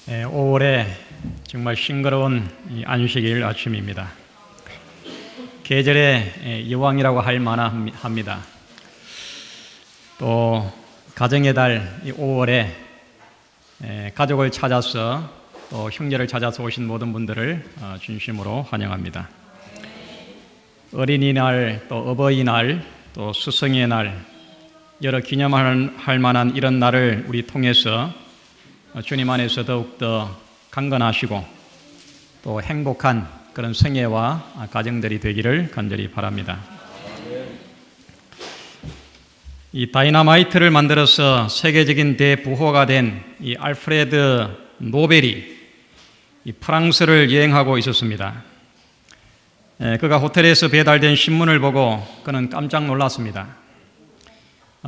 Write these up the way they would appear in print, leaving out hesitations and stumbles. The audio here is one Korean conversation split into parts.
5월에 정말 싱그러운 안식일 아침입니다. 계절의 여왕이라고 할 만합니다. 또 가정의 달 5월에 가족을 찾아서 또 형제를 찾아서 오신 모든 분들을 진심으로 환영합니다. 어린이날, 또 어버이날, 또 스승의 날, 여러 기념할 만한 이런 날을 우리 통해서 주님 안에서 더욱더 강건하시고 또 행복한 그런 생애와 가정들이 되기를 간절히 바랍니다. 이 다이너마이트를 만들어서 세계적인 대부호가 된 이 알프레드 노벨이 이 프랑스를 여행하고 있었습니다. 그가 호텔에서 배달된 신문을 보고 그는 깜짝 놀랐습니다.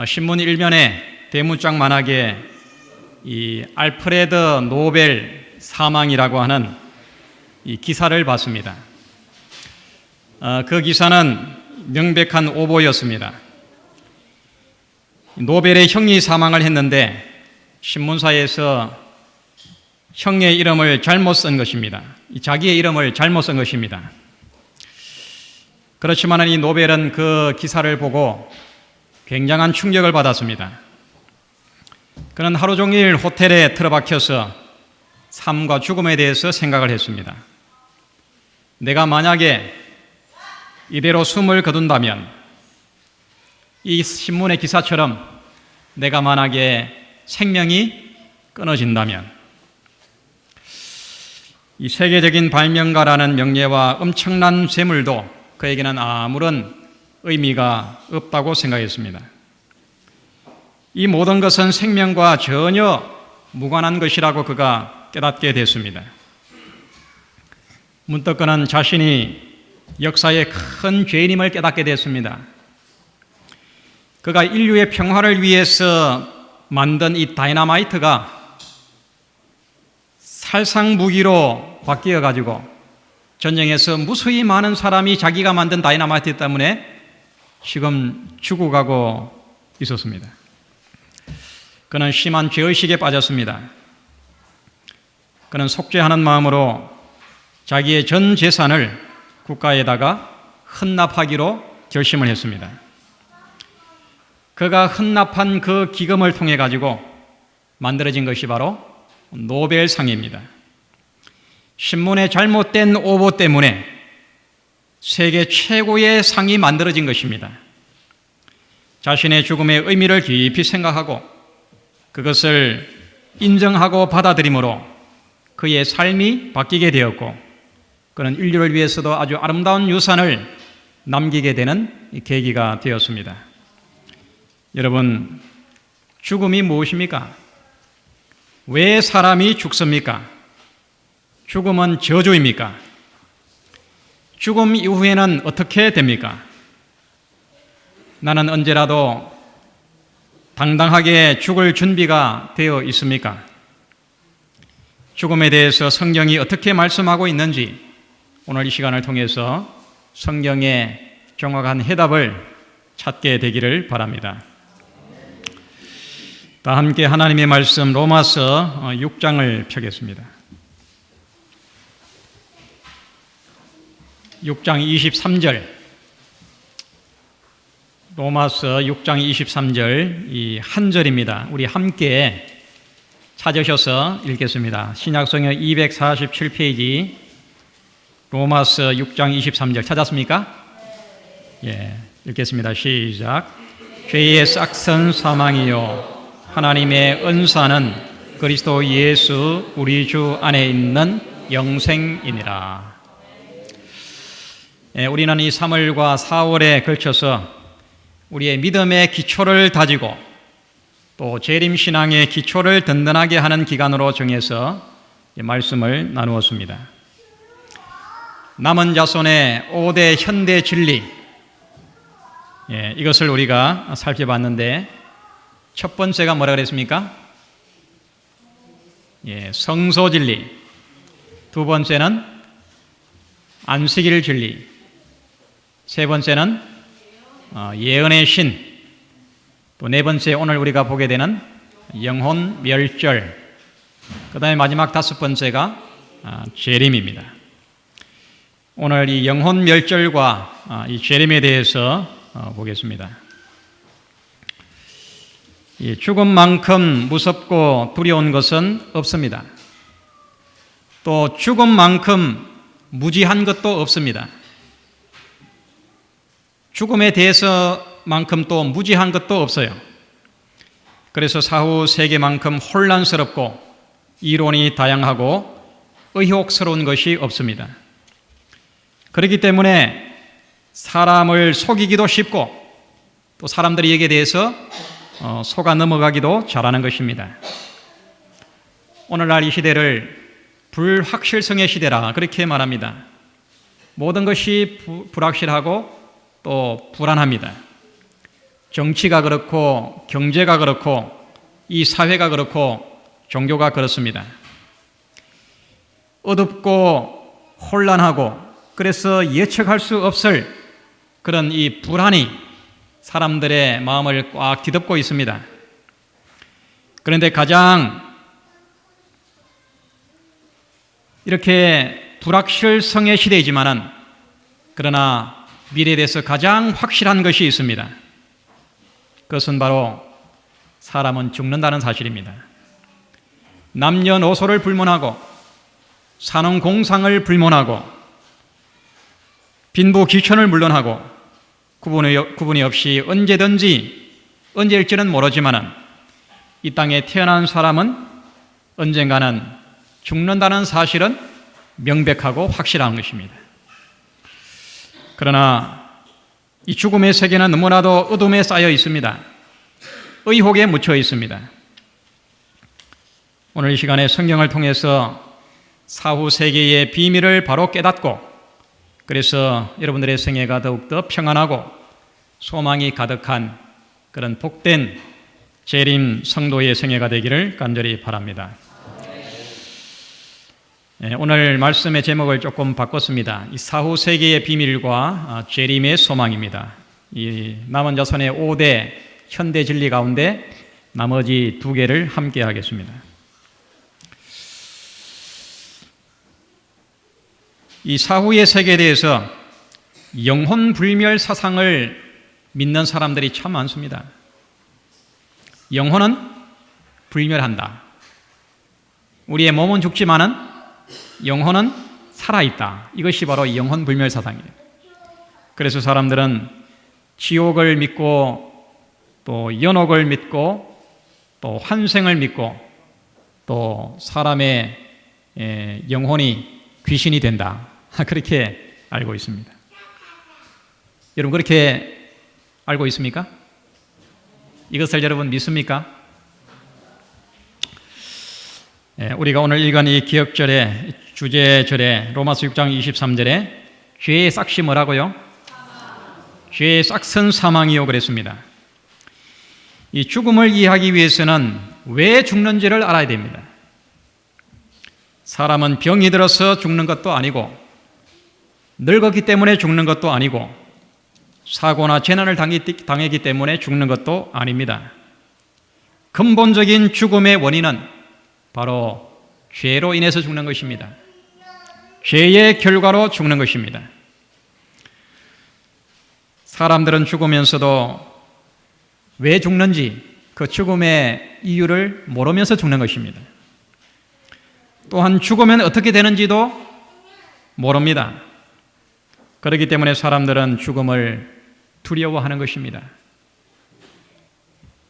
신문 일면에 대문짝만하게 이 알프레드 노벨 사망이라고 하는 이 기사를 봤습니다. 그 기사는 명백한 오보였습니다. 노벨의 형이 사망을 했는데 신문사에서 형의 이름을 잘못 쓴 것입니다. 자기의 이름을 잘못 쓴 것입니다. 그렇지만 이 노벨은 그 기사를 보고 굉장한 충격을 받았습니다. 그는 하루 종일 호텔에 틀어박혀서 삶과 죽음에 대해서 생각을 했습니다. 내가 만약에 이대로 숨을 거둔다면, 이 신문의 기사처럼 내가 만약에 생명이 끊어진다면, 이 세계적인 발명가라는 명예와 엄청난 재물도 그에게는 아무런 의미가 없다고 생각했습니다. 이 모든 것은 생명과 전혀 무관한 것이라고 그가 깨닫게 됐습니다. 문득 그는 자신이 역사의 큰 죄인임을 깨닫게 됐습니다. 그가 인류의 평화를 위해서 만든 이 다이너마이트가 살상 무기로 바뀌어 가지고 전쟁에서 무수히 많은 사람이 자기가 만든 다이너마이트 때문에 지금 죽어가고 있었습니다. 그는 심한 죄의식에 빠졌습니다. 그는 속죄하는 마음으로 자기의 전 재산을 국가에다가 헌납하기로 결심을 했습니다. 그가 헌납한 그 기금을 통해 가지고 만들어진 것이 바로 노벨상입니다. 신문의 잘못된 오보 때문에 세계 최고의 상이 만들어진 것입니다. 자신의 죽음의 의미를 깊이 생각하고 그것을 인정하고 받아들임으로 그의 삶이 바뀌게 되었고, 그는 인류를 위해서도 아주 아름다운 유산을 남기게 되는 계기가 되었습니다. 여러분, 죽음이 무엇입니까? 왜 사람이 죽습니까? 죽음은 저주입니까? 죽음 이후에는 어떻게 됩니까? 나는 언제라도 당당하게 죽을 준비가 되어 있습니까? 죽음에 대해서 성경이 어떻게 말씀하고 있는지 오늘 이 시간을 통해서 성경의 정확한 해답을 찾게 되기를 바랍니다. 다 함께 하나님의 말씀 로마서 6장을 펴겠습니다. 6장 23절, 로마서 6장 23절 이 한 절입니다. 우리 함께 찾으셔서 읽겠습니다. 신약성경 247페이지 로마서 6장 23절 찾았습니까? 예, 읽겠습니다. 시작. 죄의 싹선 사망이요 하나님의 은사는 그리스도 예수 우리 주 안에 있는 영생이니라. 우리는 이 3월과 4월에 걸쳐서 우리의 믿음의 기초를 다지고 또 재림신앙의 기초를 든든하게 하는 기간으로 정해서 말씀을 나누었습니다. 남은 자손의 5대 현대 진리, 이것을 우리가 살펴봤는데 첫 번째가 뭐라 그랬습니까? 성소 진리. 두 번째는 안식일 진리. 세 번째는 예언의 신. 또 네 번째 오늘 우리가 보게 되는 영혼 멸절. 그 다음에 마지막 5번째가 재림입니다. 오늘 이 영혼 멸절과 이 재림에 대해서 보겠습니다. 이 죽음만큼 무섭고 두려운 것은 없습니다. 또 죽음만큼 무지한 것도 없습니다. 죽음에 대해서만큼 또 무지한 것도 없어요. 그래서 사후 세계만큼 혼란스럽고 이론이 다양하고 의혹스러운 것이 없습니다. 그렇기 때문에 사람을 속이기도 쉽고 또 사람들이 여기에 대해서 속아 넘어가기도 잘하는 것입니다. 오늘날 이 시대를 불확실성의 시대라 그렇게 말합니다. 모든 것이 불확실하고 또 불안합니다. 정치가 그렇고 경제가 그렇고 이 사회가 그렇고 종교가 그렇습니다. 어둡고 혼란하고 그래서 예측할 수 없을 그런 이 불안이 사람들의 마음을 꽉 뒤덮고 있습니다. 그런데 가장 이렇게 불확실성의 시대이지만은 그러나 미래에 대해서 가장 확실한 것이 있습니다. 그것은 바로 사람은 죽는다는 사실입니다. 남녀노소를 불문하고 사는 공상을 불문하고 빈부귀천을 물론하고 구분이 없이 언제일지는 모르지만은 이 땅에 태어난 사람은 언젠가는 죽는다는 사실은 명백하고 확실한 것입니다. 그러나 이 죽음의 세계는 너무나도 어둠에 쌓여 있습니다. 의혹에 묻혀 있습니다. 오늘 이 시간에 성경을 통해서 사후 세계의 비밀을 바로 깨닫고 그래서 여러분들의 생애가 더욱더 평안하고 소망이 가득한 그런 복된 재림 성도의 생애가 되기를 간절히 바랍니다. 오늘 말씀의 제목을 조금 바꿨습니다. 이 사후 세계의 비밀과 재림의 소망입니다. 이 남은 자손의 5대 현대 진리 가운데 나머지 2개를 함께 하겠습니다. 이 사후의 세계에 대해서 영혼 불멸 사상을 믿는 사람들이 참 많습니다. 영혼은 불멸한다. 우리의 몸은 죽지만은 영혼은 살아있다. 이것이 바로 영혼 불멸 사상이에요. 그래서 사람들은 지옥을 믿고 또 연옥을 믿고 또 환생을 믿고 또 사람의 영혼이 귀신이 된다. 그렇게 알고 있습니다. 여러분 그렇게 알고 있습니까? 이것을 여러분 믿습니까? 우리가 오늘 읽은 이 기억절의 주제절에 로마서 6장 23절에 죄의 싹이 뭐라고요? 죄의 싹은 사망이요 그랬습니다. 이 죽음을 이해하기 위해서는 왜 죽는지를 알아야 됩니다. 사람은 병이 들어서 죽는 것도 아니고 늙었기 때문에 죽는 것도 아니고 사고나 재난을 당했기 때문에 죽는 것도 아닙니다. 근본적인 죽음의 원인은 바로 죄로 인해서 죽는 것입니다. 죄의 결과로 죽는 것입니다. 사람들은 죽으면서도 왜 죽는지 그 죽음의 이유를 모르면서 죽는 것입니다. 또한 죽으면 어떻게 되는지도 모릅니다. 그렇기 때문에 사람들은 죽음을 두려워하는 것입니다.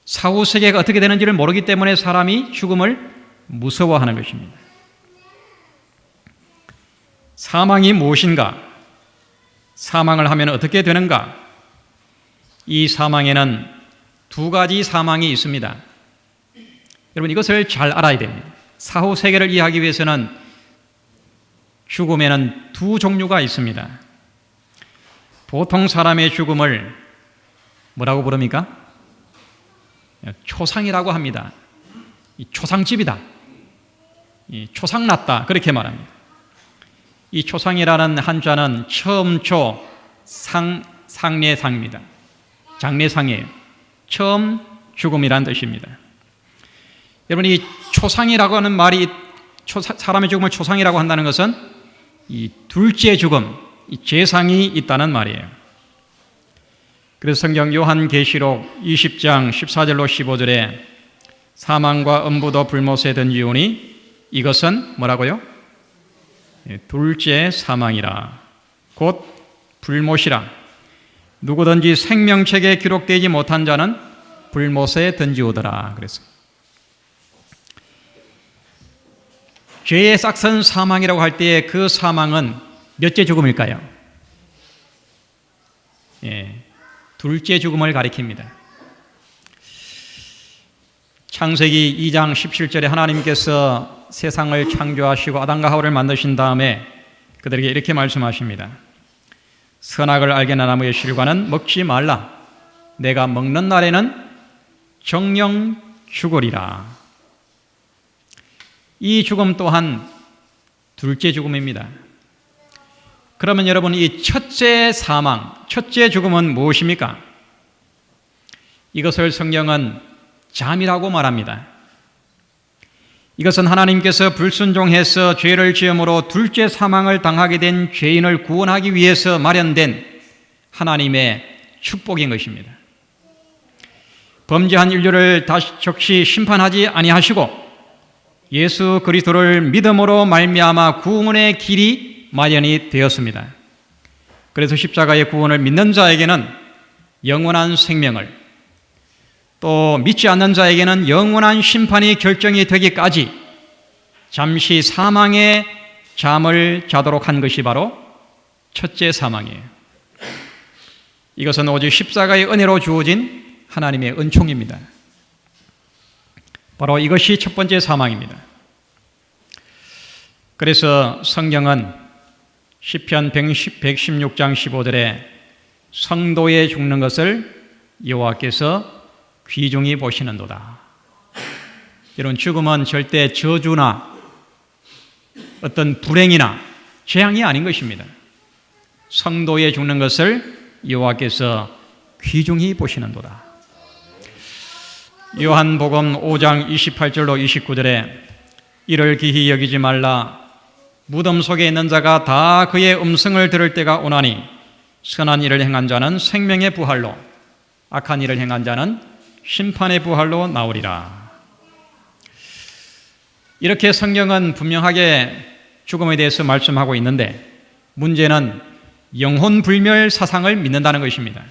사후 세계가 어떻게 되는지를 모르기 때문에 사람이 죽음을 무서워하는 것입니다. 사망이 무엇인가? 사망을 하면 어떻게 되는가? 이 사망에는 2가지 사망이 있습니다. 여러분 이것을 잘 알아야 됩니다. 사후 세계를 이해하기 위해서는 죽음에는 2 종류가 있습니다. 보통 사람의 죽음을 뭐라고 부릅니까? 초상이라고 합니다. 이 초상집이다. 이 초상났다. 그렇게 말합니다. 이 초상이라는 한자는 처음초 상례상입니다. 장례상이에요. 처음 죽음이란 뜻입니다. 여러분 이 초상이라고 하는 말이 사람의 죽음을 초상이라고 한다는 것은 이 둘째 죽음, 이 재상이 있다는 말이에요. 그래서 성경 요한계시록 20장 14절로 15절에 사망과 음부도 불못에 던지오니 이것은 뭐라고요? 둘째 사망이라 곧 불못이라. 누구든지 생명책에 기록되지 못한 자는 불못에 던지오더라. 그래서 죄의 싹선 사망이라고 할 때의 그 사망은 몇째 죽음일까요? 둘째 죽음을 가리킵니다. 창세기 2장 17절에 하나님께서 세상을 창조하시고 아담과 하와를 만드신 다음에 그들에게 이렇게 말씀하십니다. 선악을 알게 하는 나무의 실과는 먹지 말라. 내가 먹는 날에는 정령 죽으리라. 이 죽음 또한 둘째 죽음입니다. 그러면 여러분, 이 첫째 사망, 첫째 죽음은 무엇입니까? 이것을 성경은 잠이라고 말합니다. 이것은 하나님께서 불순종해서 죄를 지음으로 둘째 사망을 당하게 된 죄인을 구원하기 위해서 마련된 하나님의 축복인 것입니다. 범죄한 인류를 적시 심판하지 아니하시고 예수 그리스도를 믿음으로 말미암아 구원의 길이 마련이 되었습니다. 그래서 십자가의 구원을 믿는 자에게는 영원한 생명을, 또 믿지 않는 자에게는 영원한 심판이 결정이 되기까지 잠시 사망의 잠을 자도록 한 것이 바로 첫째 사망이에요. 이것은 오직 십자가의 은혜로 주어진 하나님의 은총입니다. 바로 이것이 첫 번째 사망입니다. 그래서 성경은 시편 116장 15절에 성도의 죽는 것을 여호와께서 귀중히 보시는도다. 이런 죽음은 절대 저주나 어떤 불행이나 재앙이 아닌 것입니다. 성도의 죽는 것을 여호와께서 귀중히 보시는도다. 요한복음 5장 28절로 29절에 이를 기히 여기지 말라. 무덤 속에 있는 자가 다 그의 음성을 들을 때가 오나니 선한 일을 행한 자는 생명의 부활로, 악한 일을 행한 자는 심판의 부활로 나오리라. 이렇게 성경은 분명하게 죽음에 대해서 말씀하고 있는데, 문제는 영혼불멸 사상을 믿는다는 것입니다.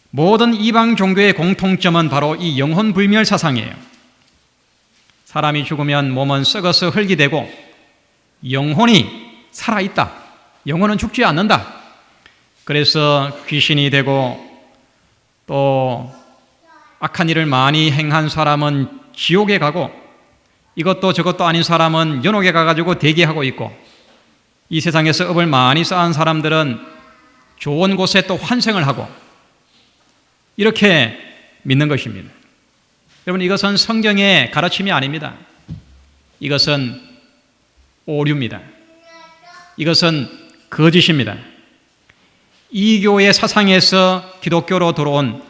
모든 이방 종교의 공통점은 바로 이 영혼불멸 사상이에요. 사람이 죽으면 몸은 썩어서 흙이 되고 영혼이 살아있다. 영혼은 죽지 않는다. 그래서 귀신이 되고 또 악한 일을 많이 행한 사람은 지옥에 가고 이것도 저것도 아닌 사람은 연옥에 가가지고 대기하고 있고, 이 세상에서 업을 많이 쌓은 사람들은 좋은 곳에 또 환생을 하고, 이렇게 믿는 것입니다. 여러분, 이것은 성경의 가르침이 아닙니다. 이것은 오류입니다. 이것은 거짓입니다. 이교의 사상에서 기독교로 들어온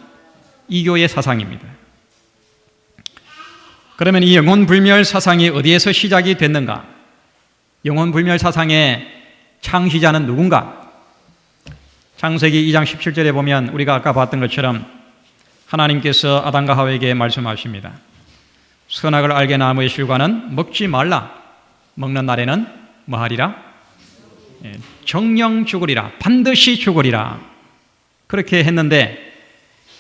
이교의 사상입니다. 그러면 이 영혼불멸 사상이 어디에서 시작이 됐는가? 영혼불멸 사상의 창시자는 누군가? 창세기 2장 17절에 보면 우리가 아까 봤던 것처럼 하나님께서 아담과 하와에게 말씀하십니다. 선악을 알게 하는 나무의 실과는 먹지 말라. 먹는 날에는 뭐하리라? 정령 죽으리라. 반드시 죽으리라. 그렇게 했는데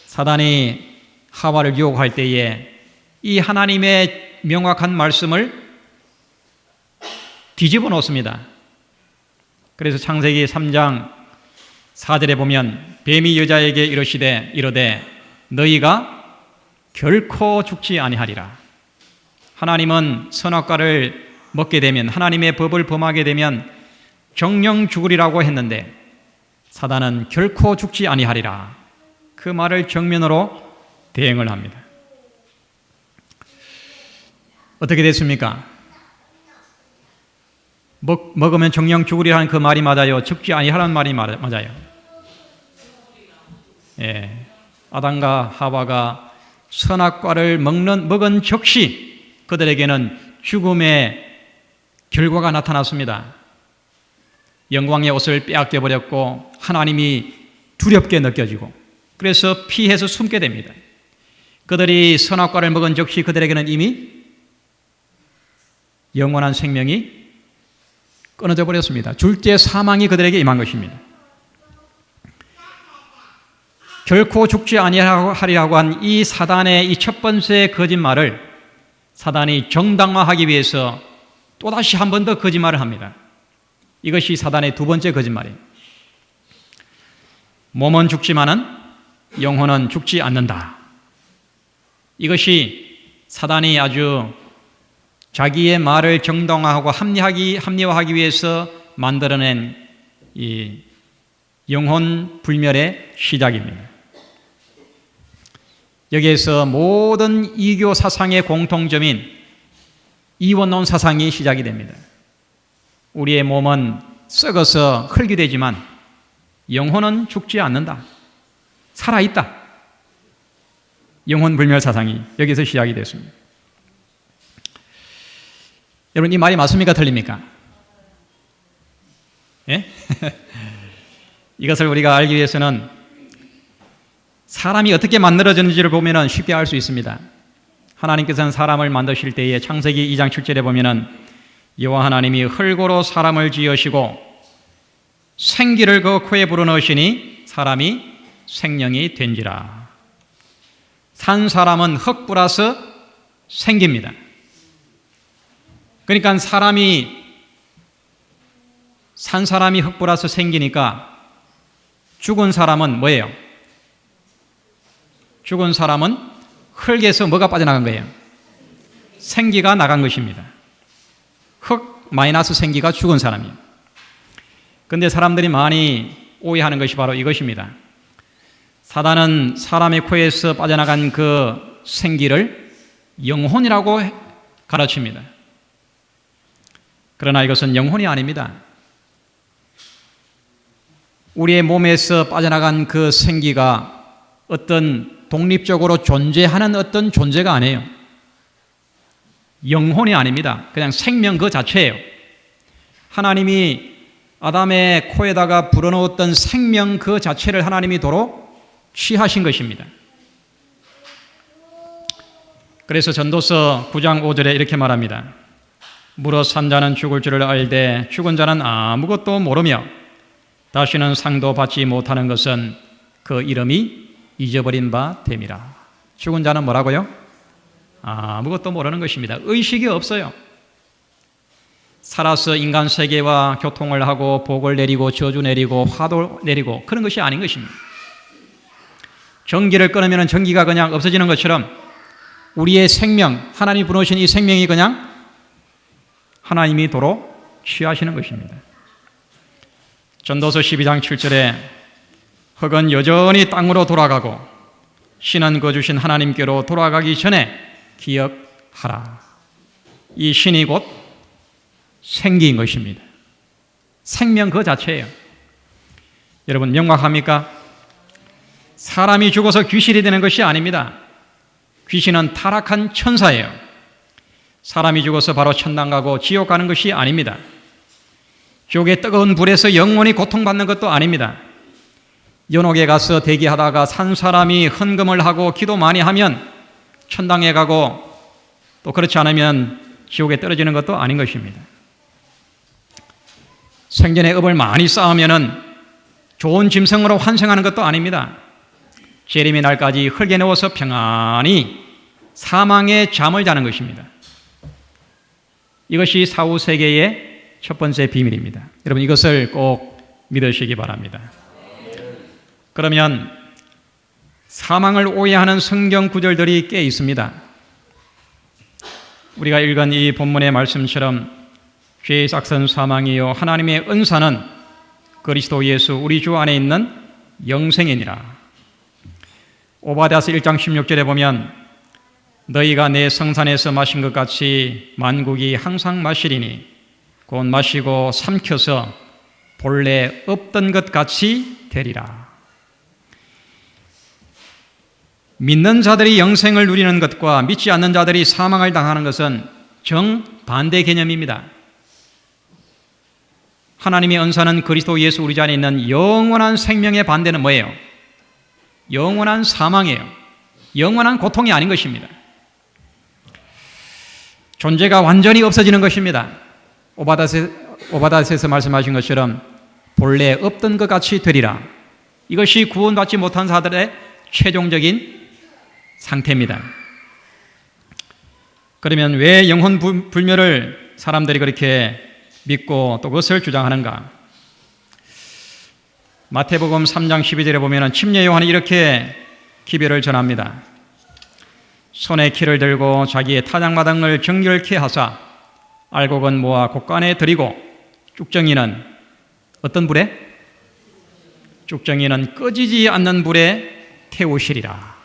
사단이 하와를 유혹할 때에 이 하나님의 명확한 말씀을 뒤집어 놓습니다. 그래서 창세기 3장 4절에 보면 뱀이 여자에게 이르되 너희가 결코 죽지 아니하리라. 하나님은 선악과를 먹게 되면, 하나님의 법을 범하게 되면 정령 죽으리라고 했는데 사단은 결코 죽지 아니하리라. 그 말을 정면으로 대응을 합니다. 어떻게 됐습니까? 먹으면 정령 죽으리라는 그 말이 맞아요? 죽지 아니하라는 말이 맞아요? 예. 아담과 하와가 선악과를 먹은 즉시 그들에게는 죽음의 결과가 나타났습니다. 영광의 옷을 빼앗겨 버렸고 하나님이 두렵게 느껴지고 그래서 피해서 숨게 됩니다. 그들이 선악과를 먹은 즉시 그들에게는 이미 영원한 생명이 끊어져 버렸습니다. 둘째 사망이 그들에게 임한 것입니다. 결코 죽지 아니하리라고 한 이 사단의 이 첫 번째 거짓말을 사단이 정당화하기 위해서 또다시 한 번 더 거짓말을 합니다. 이것이 사단의 두 번째 거짓말이에요. 몸은 죽지만은 영혼은 죽지 않는다. 이것이 사단이 아주 자기의 말을 정당화하고 합리화하기 위해서 만들어낸 이 영혼 불멸의 시작입니다. 여기에서 모든 이교 사상의 공통점인 이원론 사상이 시작이 됩니다. 우리의 몸은 썩어서 흙이 되지만 영혼은 죽지 않는다. 살아있다. 영혼 불멸 사상이 여기서 시작이 됐습니다. 여러분, 이 말이 맞습니까? 틀립니까? 예? 이것을 우리가 알기 위해서는 사람이 어떻게 만들어졌는지를 보면 쉽게 알 수 있습니다. 하나님께서는 사람을 만드실 때에 창세기 2장 7절에 보면 여호와 하나님이 흙으로 사람을 지으시고 생기를 그 코에 불어넣으시니 사람이 생명이 된지라. 산 사람은 흙 플러스 생기입니다. 그러니까 산 사람이 흙 플러스 생기니까 죽은 사람은 뭐예요? 죽은 사람은 흙에서 뭐가 빠져나간 거예요? 생기가 나간 것입니다. 흙 마이너스 생기가 죽은 사람이에요. 그런데 사람들이 많이 오해하는 것이 바로 이것입니다. 사단은 사람의 코에서 빠져나간 그 생기를 영혼이라고 가르칩니다. 그러나 이것은 영혼이 아닙니다. 우리의 몸에서 빠져나간 그 생기가 어떤 독립적으로 존재하는 어떤 존재가 아니에요. 영혼이 아닙니다. 그냥 생명 그 자체예요. 하나님이 아담의 코에다가 불어넣었던 생명 그 자체를 하나님이 도로 취하신 것입니다. 그래서 전도서 9장 5절에 이렇게 말합니다. 무릇 산 자는 죽을 줄을 알되 죽은 자는 아무것도 모르며 다시는 상도 받지 못하는 것은 그 이름이 잊어버린 바 됨이라. 죽은 자는 뭐라고요? 아무것도 모르는 것입니다. 의식이 없어요. 살아서 인간 세계와 교통을 하고 복을 내리고 저주 내리고 화도 내리고 그런 것이 아닌 것입니다. 전기를 끊으면 전기가 그냥 없어지는 것처럼 우리의 생명, 하나님이 부르신 이 생명이 그냥 하나님이 도로 취하시는 것입니다. 전도서 12장 7절에 흙은 여전히 땅으로 돌아가고 신은 그 주신 하나님께로 돌아가기 전에 기억하라. 이 신이 곧 생기인 것입니다. 생명 그 자체예요. 여러분 명확합니까? 사람이 죽어서 귀신이 되는 것이 아닙니다. 귀신은 타락한 천사예요. 사람이 죽어서 바로 천당 가고 지옥 가는 것이 아닙니다. 지옥의 뜨거운 불에서 영원히 고통받는 것도 아닙니다. 연옥에 가서 대기하다가 산 사람이 헌금을 하고 기도 많이 하면 천당에 가고 또 그렇지 않으면 지옥에 떨어지는 것도 아닌 것입니다. 생전에 업을 많이 쌓으면 좋은 짐승으로 환생하는 것도 아닙니다. 재림의 날까지 흙에 누워서 평안히 사망의 잠을 자는 것입니다. 이것이 사후세계의 첫 번째 비밀입니다. 여러분 이것을 꼭 믿으시기 바랍니다. 그러면 사망을 오해하는 성경 구절들이 꽤 있습니다. 우리가 읽은 이 본문의 말씀처럼 죄의 삭선 사망이요 하나님의 은사는 그리스도 예수 우리 주 안에 있는 영생이니라. 오바댜서 1장 16절에 보면 너희가 내 성산에서 마신 것 같이 만국이 항상 마시리니 곧 마시고 삼켜서 본래 없던 것 같이 되리라. 믿는 자들이 영생을 누리는 것과 믿지 않는 자들이 사망을 당하는 것은 반대 개념입니다. 하나님의 은사는 그리스도 예수 우리 안에 있는 영원한 생명의 반대는 뭐예요? 영원한 사망이에요. 영원한 고통이 아닌 것입니다. 존재가 완전히 없어지는 것입니다. 오바닷에서 말씀하신 것처럼 본래 없던 것 같이 되리라. 이것이 구원받지 못한 자들의 최종적인 상태입니다. 그러면 왜 영혼 불멸을 사람들이 그렇게 믿고 또 그것을 주장하는가? 마태복음 3장 12절에 보면 침례 요한이 이렇게 기별을 전합니다. 손에 키를 들고 자기의 타작마당을 정결케 하사 알곡은 모아 곡간에 들이고 쭉정이는 어떤 불에? 쭉정이는 꺼지지 않는 불에 태우시리라.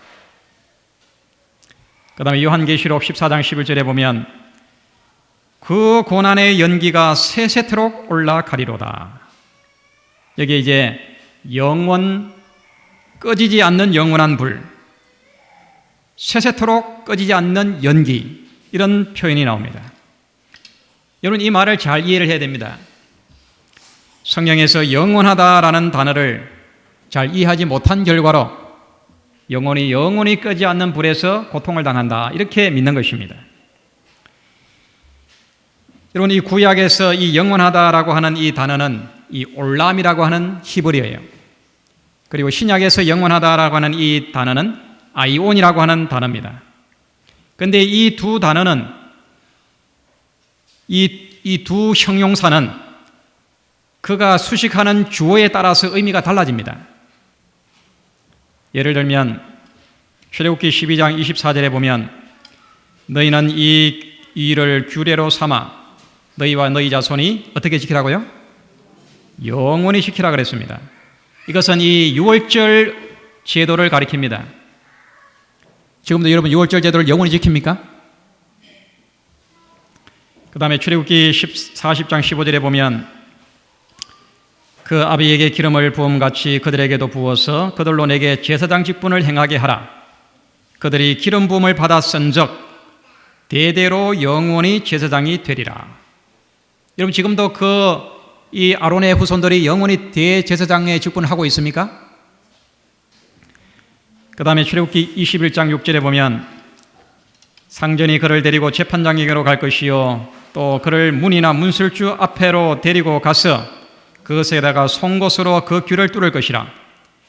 그 다음에 요한계시록 14장 11절에 보면 그 고난의 연기가 세세토록 올라가리로다. 여기 이제 꺼지지 않는 영원한 불, 세세토록 꺼지지 않는 연기, 이런 표현이 나옵니다. 여러분, 이 말을 잘 이해를 해야 됩니다. 성경에서 영원하다라는 단어를 잘 이해하지 못한 결과로 영원히 꺼지지 않는 불에서 고통을 당한다, 이렇게 믿는 것입니다. 여러분, 이 구약에서 이 영원하다라고 하는 이 단어는 이 올람이라고 하는 히브리어예요. 그리고 신약에서 영원하다라고 하는 이 단어는 아이온이라고 하는 단어입니다. 그런데 이 두 단어는 이 두 형용사는 그가 수식하는 주어에 따라서 의미가 달라집니다. 예를 들면 출애굽기 12장 24절에 보면 너희는 이 일을 규례로 삼아 너희와 너희 자손이 어떻게 지키라고요? 영원히 지키라 그랬습니다. 이것은 이 유월절 제도를 가리킵니다. 지금도 여러분 유월절 제도를 영원히 지킵니까? 그 다음에 출애굽기 40장 15절에 보면 그 아비에게 기름을 부음같이 그들에게도 부어서 그들로 내게 제사장 직분을 행하게 하라. 그들이 기름 부음을 받았은즉 대대로 영원히 제사장이 되리라. 여러분, 지금도 이 아론의 후손들이 영원히 대제사장의 직분을 하고 있습니까? 그 다음에 출애굽기 21장 6절에 보면 상전이 그를 데리고 재판장에게로 갈 것이요 또 그를 문이나 문술주 앞에로 데리고 가서 그것에다가 송곳으로 그 귀를 뚫을 것이라.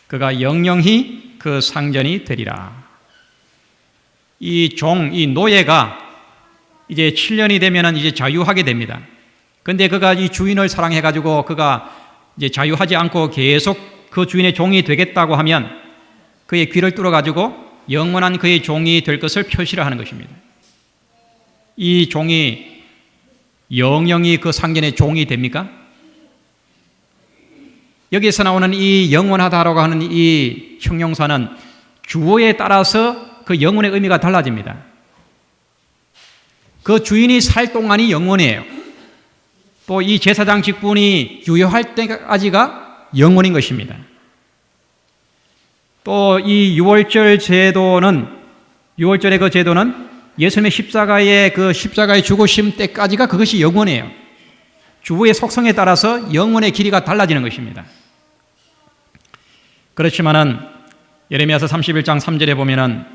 그가 영영히 그 상전이 되리라. 이 노예가 이제 7년이 되면 이제 자유하게 됩니다. 근데 그가 이 주인을 사랑해가지고 그가 이제 자유하지 않고 계속 그 주인의 종이 되겠다고 하면 그의 귀를 뚫어가지고 영원한 그의 종이 될 것을 표시를 하는 것입니다. 이 종이 영영히 그 상전의 종이 됩니까? 여기서 나오는 이 영원하다라고 하는 이 형용사는 주어에 따라서 그 영혼의 의미가 달라집니다. 그 주인이 살 동안이 영원이에요. 또 이 제사장 직분이 유효할 때까지가 영원인 것입니다. 또 이 유월절의 그 제도는 예수님의 십자가의 죽으심 때까지가 그것이 영원이에요. 주의 속성에 따라서 영원의 길이가 달라지는 것입니다. 그렇지만은 예레미야서 31장 3절에 보면은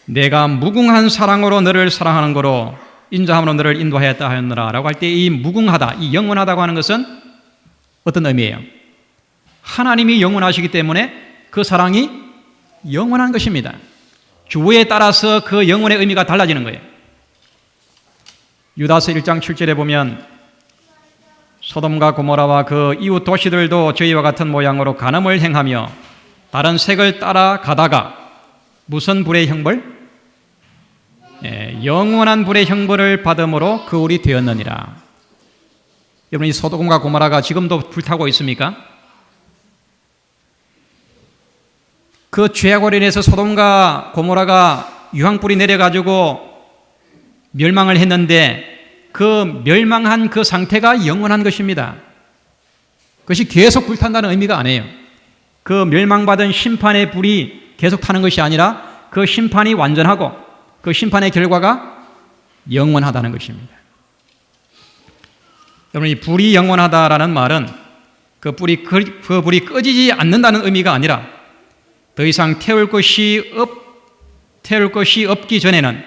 내가 무궁한 사랑으로 너를 사랑하는 거로 인자함으로 너를 인도하였다 하였느라 라고 할 때 이 무궁하다, 이 영원하다고 하는 것은 어떤 의미예요? 하나님이 영원하시기 때문에 그 사랑이 영원한 것입니다. 주어에 따라서 그 영원의 의미가 달라지는 거예요. 유다서 1장 7절에 보면 소돔과 고모라와 그 이웃 도시들도 저희와 같은 모양으로 간음을 행하며 다른 색을 따라 가다가 무슨 불의 형벌? 영원한 불의 형벌을 받음으로 그울이 되었느니라. 여러분, 이 소돔과 고모라가 지금도 불타고 있습니까? 그 죄악으로 인해서 소돔과 고모라가 유황불이 내려가지고 멸망을 했는데 그 멸망한 그 상태가 영원한 것입니다. 그것이 계속 불탄다는 의미가 아니에요. 그 멸망받은 심판의 불이 계속 타는 것이 아니라 그 심판이 완전하고 그 심판의 결과가 영원하다는 것입니다. 여러분, 이 불이 영원하다라는 말은 그 불이 꺼지지 않는다는 의미가 아니라 더 이상 태울 것이 없기 전에는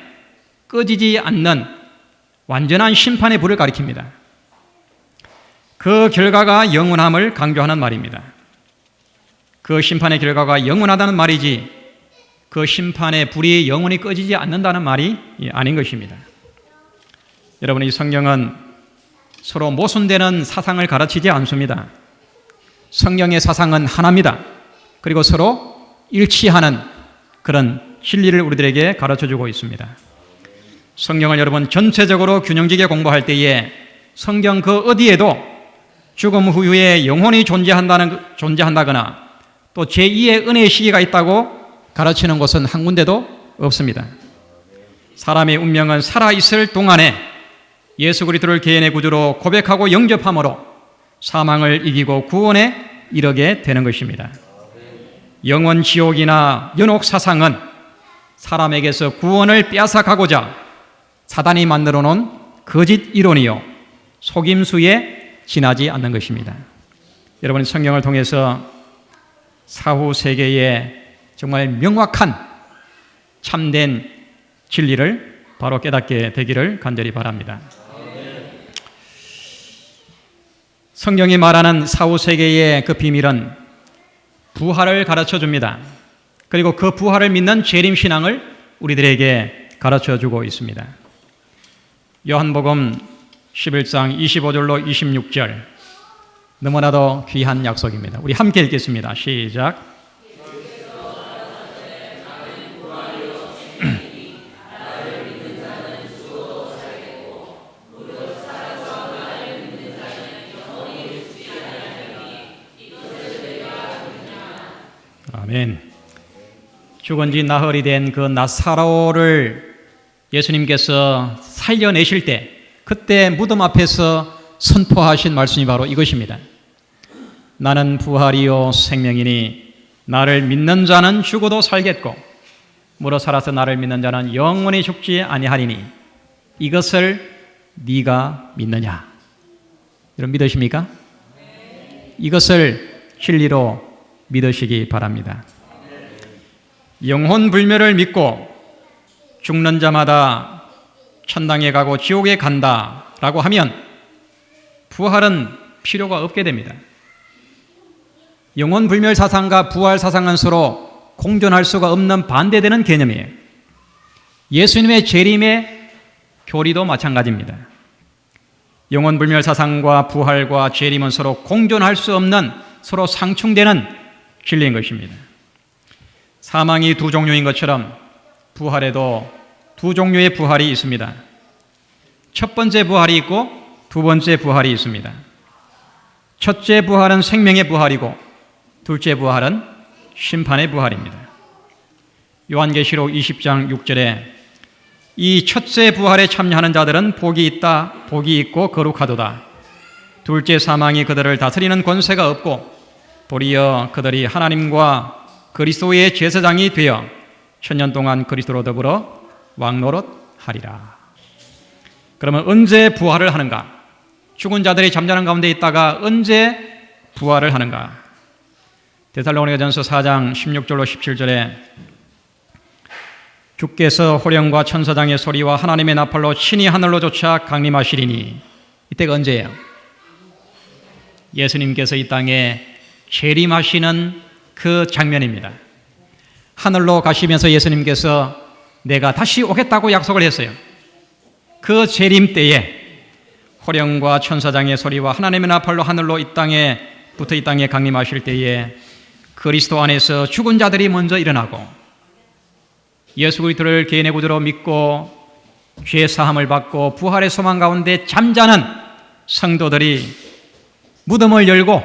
꺼지지 않는 완전한 심판의 불을 가리킵니다. 그 결과가 영원함을 강조하는 말입니다. 그 심판의 결과가 영원하다는 말이지 그 심판의 불이 영원히 꺼지지 않는다는 말이 아닌 것입니다. 여러분, 이 성경은 서로 모순되는 사상을 가르치지 않습니다. 성경의 사상은 하나입니다. 그리고 서로 일치하는 그런 진리를 우리들에게 가르쳐주고 있습니다. 성경을 여러분 전체적으로 균형지게 공부할 때에 성경 그 어디에도 죽음 후에 영혼이 존재한다거나 또 제2의 은혜의 시기가 있다고 가르치는 곳은 한 군데도 없습니다. 사람의 운명은 살아있을 동안에 예수 그리스도를 개인의 구주로 고백하고 영접함으로 사망을 이기고 구원에 이르게 되는 것입니다. 영원 지옥이나 연옥 사상은 사람에게서 구원을 빼앗아가고자 사단이 만들어 놓은 거짓 이론이요 속임수에 지나지 않는 것입니다. 여러분, 성경을 통해서 사후 세계의 정말 명확한 참된 진리를 바로 깨닫게 되기를 간절히 바랍니다. 성경이 말하는 사후 세계의 그 비밀은 부활을 가르쳐 줍니다. 그리고 그 부활을 믿는 재림신앙을 우리들에게 가르쳐 주고 있습니다. 요한복음 11장 25절로 26절, 너무나도 귀한 약속입니다. 우리 함께 읽겠습니다. 시작. 아멘. 죽은 지 나흘이 된 그 나사로를 예수님께서 살려내실 때 그때 무덤 앞에서 선포하신 말씀이 바로 이것입니다. 나는 부활이요 생명이니 나를 믿는 자는 죽어도 살겠고 무릇 살아서 나를 믿는 자는 영원히 죽지 아니하리니 이것을 네가 믿느냐? 여러분 믿으십니까? 이것을 진리로 믿으시기 바랍니다. 영혼 불멸을 믿고 죽는 자마다 천당에 가고 지옥에 간다라고 하면 부활은 필요가 없게 됩니다. 영혼 불멸 사상과 부활 사상은 서로 공존할 수가 없는 반대되는 개념이에요. 예수님의 재림의 교리도 마찬가지입니다. 영혼 불멸 사상과 부활과 재림은 서로 공존할 수 없는 서로 상충되는 진리인 것입니다. 사망이 두 종류인 것처럼 부활에도 두 종류의 부활이 있습니다. 첫 번째 부활이 있고 두 번째 부활이 있습니다. 첫째 부활은 생명의 부활이고 둘째 부활은 심판의 부활입니다. 요한계시록 20장 6절에 이 첫째 부활에 참여하는 자들은 복이 있고 거룩하도다. 둘째 사망이 그들을 다스리는 권세가 없고 도리어 그들이 하나님과 그리스도의 제사장이 되어 천년 동안 그리스도로 더불어 왕노릇하리라. 그러면 언제 부활을 하는가? 죽은 자들이 잠자는 가운데 있다가 언제 부활을 하는가? 데살로니가전서 4장 16절로 17절에 주께서 호령과 천사장의 소리와 하나님의 나팔로 친히 하늘로 쫓아 강림하시리니 이때가 언제예요? 예수님께서 이 땅에 재림하시는 그 장면입니다. 하늘로 가시면서 예수님께서 내가 다시 오겠다고 약속을 했어요. 그 재림 때에 호령과 천사장의 소리와 하나님의 나팔로 하늘로 이 땅에 강림하실 때에 그리스도 안에서 죽은 자들이 먼저 일어나고 예수 그리스도를 개인의 구주로 믿고 죄 사함을 받고 부활의 소망 가운데 잠자는 성도들이 무덤을 열고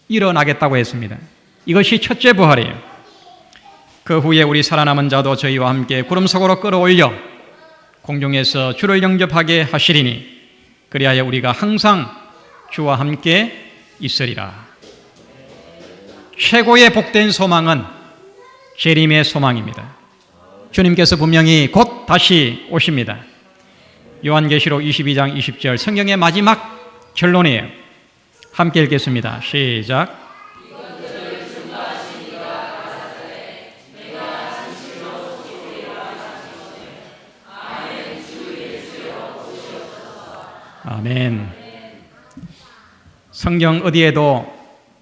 일어나겠다고 했습니다. 이것이 첫째 부활이에요. 그 후에 우리 살아남은 자도 저희와 함께 구름 속으로 끌어올려 공중에서 주를 영접하게 하시리니 그리하여 우리가 항상 주와 함께 있으리라. 최고의 복된 소망은 재림의 소망입니다. 주님께서 분명히 곧 다시 오십니다. 요한계시록 22장 20절 성경의 마지막 결론이에요. 함께 읽겠습니다. 시작. 아멘. 성경 어디에도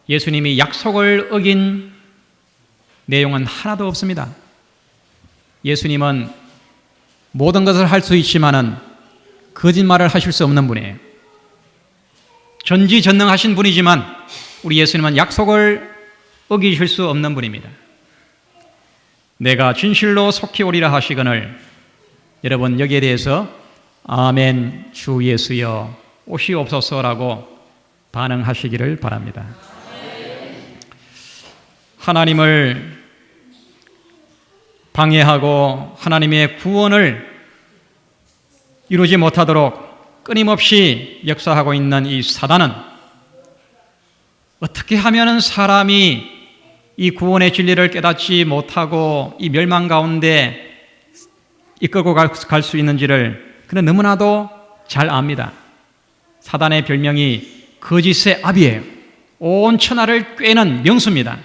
예수님이 약속을 어긴 내용은 하나도 없습니다. 예수님은 모든 것을 할 수 있지만은 거짓말을 하실 수 없는 분이에요. 전지전능하신 분이지만 우리 예수님은 약속을 어기실 수 없는 분입니다. 내가 진실로 속히 오리라 하시거늘 여러분 여기에 대해서 아멘 주 예수여 오시옵소서라고 반응하시기를 바랍니다. 하나님을 방해하고 하나님의 구원을 이루지 못하도록 끊임없이 역사하고 있는 이 사단은 어떻게 하면 사람이 이 구원의 진리를 깨닫지 못하고 이 멸망 가운데 이끌고 갈 수 있는지를 그는 너무나도 잘 압니다. 사단의 별명이 거짓의 아비예요. 온 천하를 꿰는 명수입니다.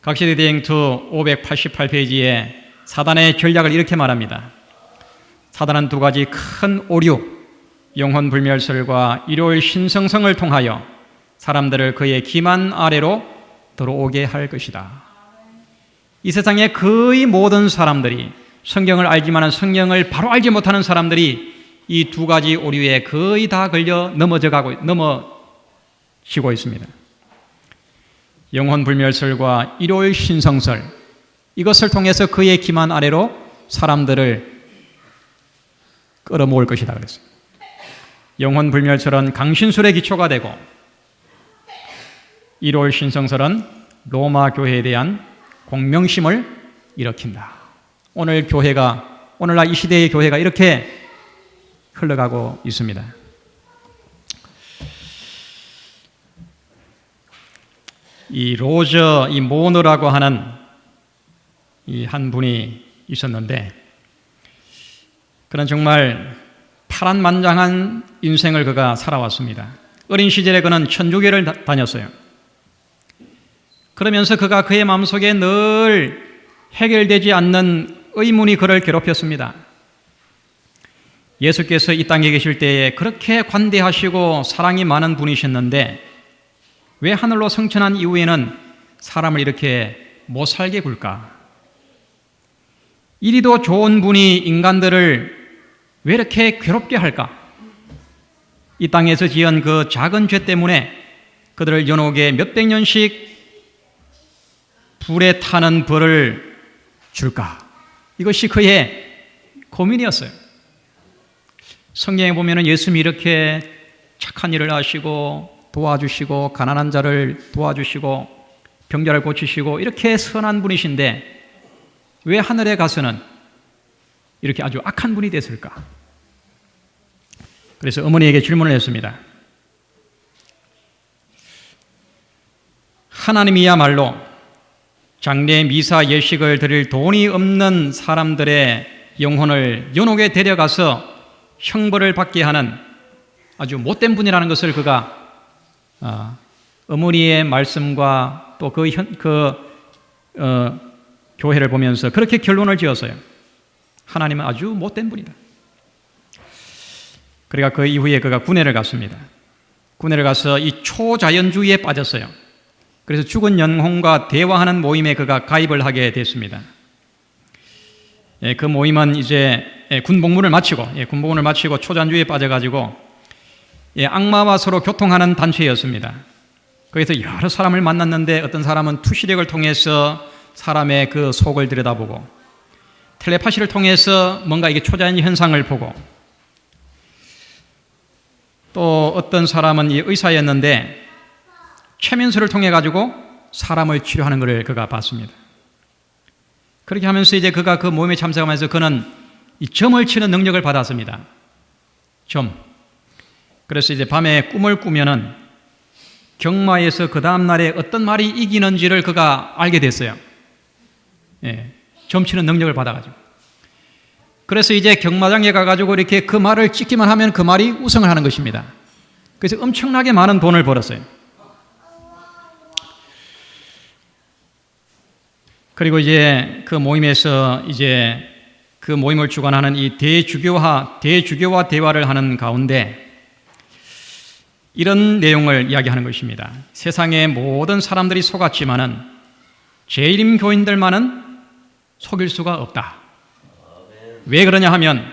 각시대대행투 588페이지에 사단의 전략을 이렇게 말합니다. 사단은 두 가지 큰 오류, 영혼불멸설과 일요일 신성성을 통하여 사람들을 그의 기만 아래로 들어오게 할 것이다. 이 세상의 거의 모든 사람들이 성경을 알지만 성경을 바로 알지 못하는 사람들이 이 두 가지 오류에 거의 다 걸려 넘어지고 있습니다. 영혼불멸설과 일요일 신성설, 이것을 통해서 그의 기만 아래로 사람들을 끌어모을 것이다 그랬어요. 영혼불멸설은 강신술의 기초가 되고 일요일 신성설은 로마 교회에 대한 공명심을 일으킨다. 오늘날 이 시대의 교회가 이렇게 흘러가고 있습니다. 이 로저, 이 모너라고 하는 이 한 분이 있었는데 그는 정말 파란만장한 인생을 그가 살아왔습니다. 어린 시절에 그는 천주교를 다녔어요. 그러면서 그가 그의 마음속에 늘 해결되지 않는 의문이 그를 괴롭혔습니다. 예수께서 이 땅에 계실 때에 그렇게 관대하시고 사랑이 많은 분이셨는데 왜 하늘로 승천한 이후에는 사람을 이렇게 못 살게 굴까? 이리도 좋은 분이 인간들을 왜 이렇게 괴롭게 할까? 이 땅에서 지은 그 작은 죄 때문에 그들을 연옥에 몇백 년씩 불에 타는 벌을 줄까? 이것이 그의 고민이었어요. 성경에 보면 예수님이 이렇게 착한 일을 하시고 도와주시고 가난한 자를 도와주시고 병자를 고치시고 이렇게 선한 분이신데 왜 하늘에 가서는 이렇게 아주 악한 분이 됐을까? 그래서 어머니에게 질문을 했습니다. 하나님이야말로 장례 미사 예식을 드릴 돈이 없는 사람들의 영혼을 연옥에 데려가서 형벌을 받게 하는 아주 못된 분이라는 것을 그가 어머니의 말씀과 또 교회를 보면서 그렇게 결론을 지었어요. 하나님은 아주 못된 분이다. 그러니까 그 이후에 그가 군회를 갔습니다. 군회를 가서 이 초자연주의에 빠졌어요. 그래서 죽은 영혼과 대화하는 모임에 그가 가입을 하게 됐습니다. 그 모임은 이제 군복무를 마치고 초자연주의에 빠져가지고 악마와 서로 교통하는 단체였습니다. 거기서 여러 사람을 만났는데 어떤 사람은 투시력을 통해서 사람의 그 속을 들여다보고 텔레파시를 통해서 뭔가 이게 초자연 현상을 보고 또 어떤 사람은 의사였는데 최면술을 통해 가지고 사람을 치료하는 것을 그가 봤습니다. 그렇게 하면서 이제 그가 그 모임에 참석하면서 그는 이 점을 치는 능력을 받았습니다. 점. 그래서 이제 밤에 꿈을 꾸면은 경마에서 그 다음 날에 어떤 말이 이기는지를 그가 알게 됐어요. 점 치는 능력을 받아가지고. 그래서 이제 경마장에 가가지고 이렇게 그 말을 찍기만 하면 그 말이 우승을 하는 것입니다. 그래서 엄청나게 많은 돈을 벌었어요. 그리고 이제 그 모임에서 이제 그 모임을 주관하는 이 대주교와 대화를 하는 가운데 이런 내용을 이야기하는 것입니다. 세상의 모든 사람들이 속았지만은 재림 교인들만은 속일 수가 없다. 왜 그러냐 하면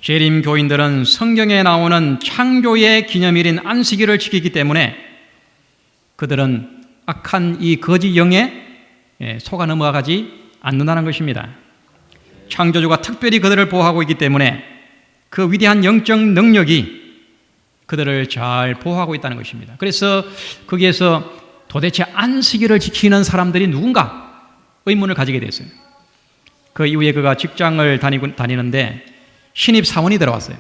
재림 교인들은 성경에 나오는 창조의 기념일인 안식일을 지키기 때문에 그들은 악한 이 거짓 영에 속아 넘어가지 않는다는 것입니다. 창조주가 특별히 그들을 보호하고 있기 때문에 그 위대한 영적 능력이 그들을 잘 보호하고 있다는 것입니다. 그래서 거기에서 도대체 안식일을 지키는 사람들이 누군가 의문을 가지게 됐어요. 그 이후에 그가 직장을 다니는데 신입사원이 들어왔어요.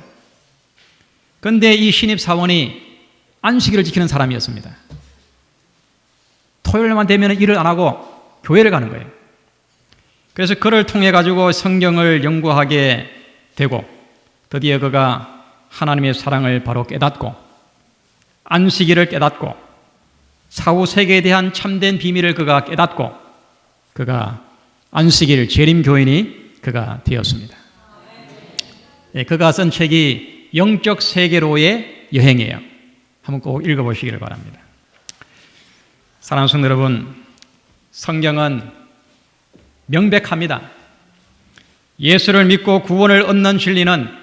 그런데 이 신입사원이 안식일을 지키는 사람이었습니다. 토요일만 되면 일을 안 하고 교회를 가는 거예요. 그래서 그를 통해 가지고 성경을 연구하게 되고 드디어 그가 하나님의 사랑을 바로 깨닫고 안식일을 깨닫고 사후 세계에 대한 참된 비밀을 그가 깨닫고 그가 안식일 재림 교인이 그가 되었습니다. 그가 쓴 책이 영적 세계로의 여행이에요. 한번 꼭 읽어보시기를 바랍니다. 사랑하는 성도 여러분, 성경은 명백합니다. 예수를 믿고 구원을 얻는 진리는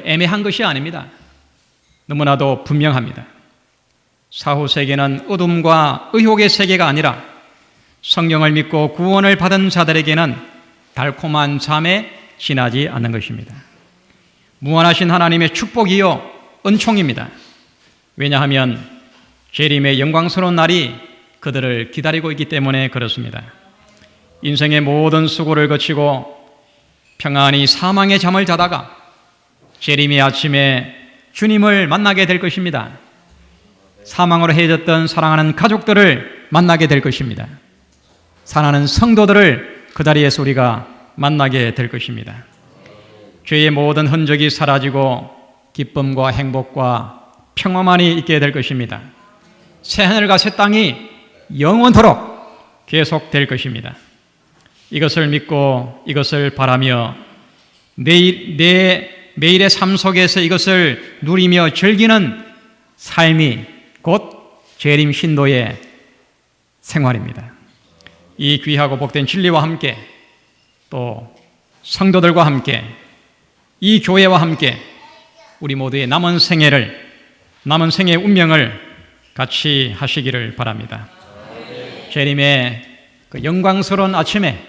애매한 것이 아닙니다. 너무나도 분명합니다. 사후 세계는 어둠과 의혹의 세계가 아니라 성경을 믿고 구원을 받은 자들에게는 달콤한 잠에 지나지 않는 것입니다. 무한하신 하나님의 축복이요 은총입니다. 왜냐하면 재림의 영광스러운 날이 그들을 기다리고 있기 때문에 그렇습니다. 인생의 모든 수고를 거치고 평안히 사망의 잠을 자다가 재림의 아침에 주님을 만나게 될 것입니다. 사망으로 헤어졌던 사랑하는 가족들을 만나게 될 것입니다. 사랑하는 성도들을 그 자리에서 우리가 만나게 될 것입니다. 죄의 모든 흔적이 사라지고 기쁨과 행복과 평화만이 있게 될 것입니다. 새하늘과 새 땅이 영원토록 계속될 것입니다. 이것을 믿고 이것을 바라며 매일의 삶 속에서 이것을 누리며 즐기는 삶이 곧 재림 신도의 생활입니다. 이 귀하고 복된 진리와 함께 또 성도들과 함께 이 교회와 함께 우리 모두의 남은 생의 운명을 같이 하시기를 바랍니다. 재림의 그 영광스러운 아침에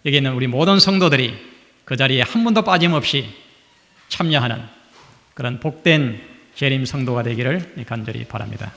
여기 있는 우리 모든 성도들이 그 자리에 한 번도 빠짐없이 참여하는 그런 복된 재림 성도가 되기를 간절히 바랍니다.